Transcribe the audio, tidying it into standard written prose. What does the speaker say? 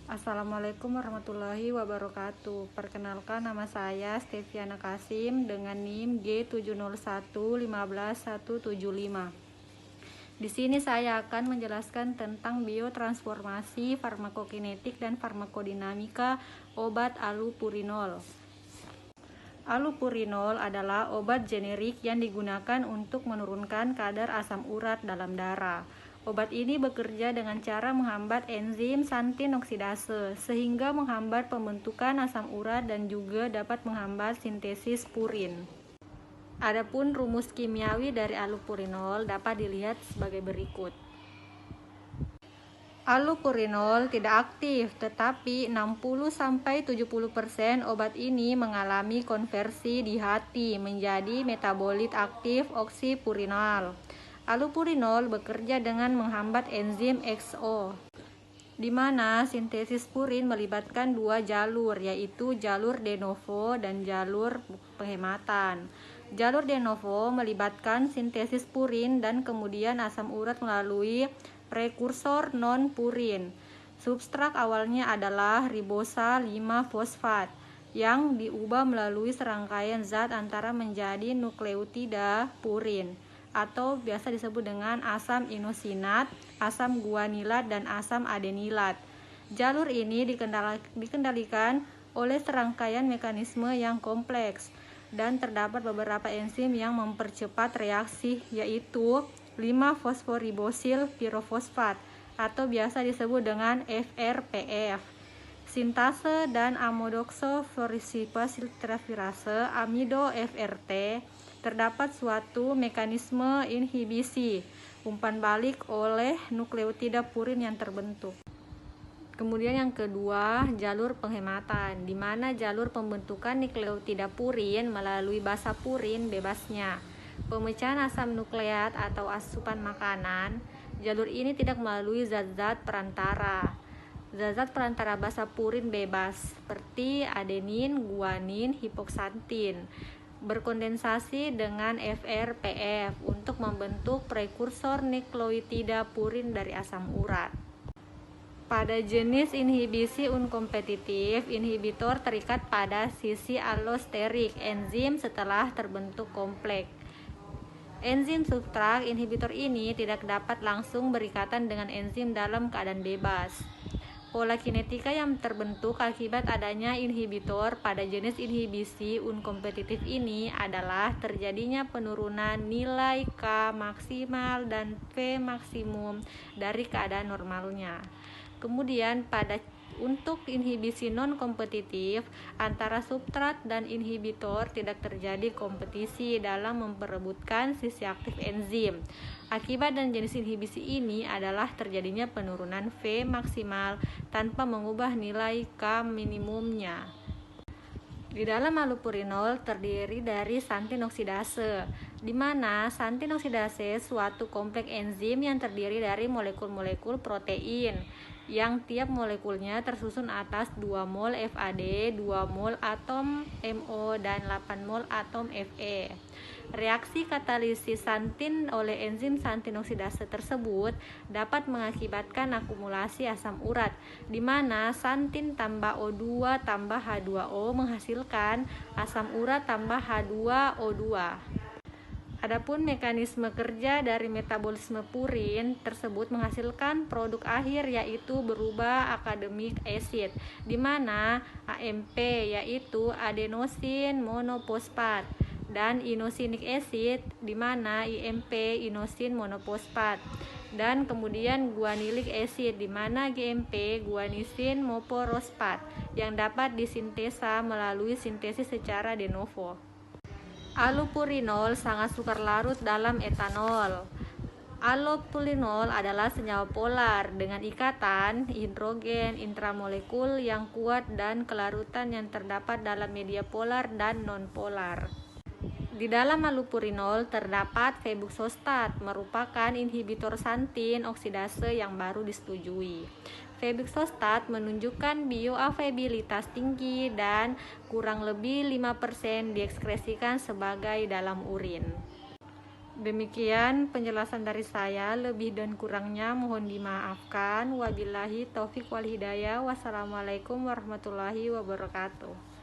Assalamualaikum warahmatullahi wabarakatuh. Perkenalkan, nama saya Steviana Kasim dengan NIM G701151175. Di sini saya akan menjelaskan tentang biotransformasi, farmakokinetik dan farmakodinamika obat allopurinol. Allopurinol adalah obat generik yang digunakan untuk menurunkan kadar asam urat dalam darah. Obat ini bekerja dengan cara menghambat enzim santin oksidase, sehingga menghambat pembentukan asam urat dan juga dapat menghambat sintesis purin. Adapun rumus kimiawi dari allopurinol dapat dilihat sebagai berikut. Allopurinol tidak aktif, tetapi 60-70% obat ini mengalami konversi di hati menjadi metabolit aktif oksipurinol. Allopurinol bekerja dengan menghambat enzim XO, di mana sintesis purin melibatkan dua jalur, yaitu jalur de novo dan jalur penghematan. Jalur de novo melibatkan sintesis purin dan kemudian asam urat melalui prekursor non-purin. Substrat awalnya adalah ribosa 5-fosfat yang diubah melalui serangkaian zat antara menjadi nukleotida purin, atau biasa disebut dengan asam inosinat, asam guanilat, dan asam adenilat. Jalur ini dikendalikan oleh serangkaian mekanisme yang kompleks, dan terdapat beberapa enzim yang mempercepat reaksi, yaitu 5-fosforibosil pirofosfat atau biasa disebut dengan FRPF, sintase dan amidoksoforisipasitravirase amido FRT. Terdapat suatu mekanisme inhibisi umpan balik oleh nukleotida purin yang terbentuk. Kemudian yang kedua, jalur penghematan, di mana jalur pembentukan nukleotida purin melalui basa purin bebasnya. Pemecahan asam nukleat atau asupan makanan, jalur ini tidak melalui zat-zat perantara. Zat-zat perantara basa purin bebas seperti adenin, guanin, hipoksantin berkondensasi dengan FRPF untuk membentuk prekursor nukleotida purin dari asam urat. Pada jenis inhibisi unkompetitif, inhibitor terikat pada sisi allosterik enzim setelah terbentuk kompleks. Enzim substrat inhibitor ini tidak dapat langsung berikatan dengan enzim dalam keadaan bebas. Pola kinetika yang terbentuk akibat adanya inhibitor pada jenis inhibisi unkompetitif ini adalah terjadinya penurunan nilai K maksimal dan V maksimum dari keadaan normalnya. Kemudian untuk inhibisi non-kompetitif, antara substrat dan inhibitor tidak terjadi kompetisi dalam memperebutkan sisi aktif enzim. Akibat dan jenis inhibisi ini adalah terjadinya penurunan V maksimal tanpa mengubah nilai K minimumnya. Di dalam allopurinol terdiri dari santin oksidase, di mana santin oksidase suatu kompleks enzim yang terdiri dari molekul-molekul protein yang tiap molekulnya tersusun atas 2 mol FAD, 2 mol atom MO, dan 8 mol atom Fe. Reaksi katalisis santin oleh enzim santin oksidase tersebut dapat mengakibatkan akumulasi asam urat, di mana santin tambah O2 tambah H2O menghasilkan asam urat tambah H2O2. Adapun mekanisme kerja dari metabolisme purin tersebut menghasilkan produk akhir, yaitu berubah akademik acid, di mana AMP yaitu adenosin monofosfat, dan inosinic acid di mana IMP inosin monofosfat, dan kemudian guanilic acid di mana GMP guanisin moporosfat yang dapat disintesa melalui sintesis secara de novo. Allopurinol sangat sukar larut dalam etanol. Allopurinol adalah senyawa polar dengan ikatan hidrogen intramolekul yang kuat dan kelarutan yang terdapat dalam media polar dan non-polar. Di dalam allopurinol terdapat febuxostat, merupakan inhibitor santin oksidase yang baru disetujui. Febuxostat menunjukkan bioavailabilitas tinggi dan kurang lebih 5% diekskresikan sebagai dalam urin. Demikian penjelasan dari saya, lebih dan kurangnya mohon dimaafkan. Wabillahi taufik wal hidayah. Wassalamualaikum warahmatullahi wabarakatuh.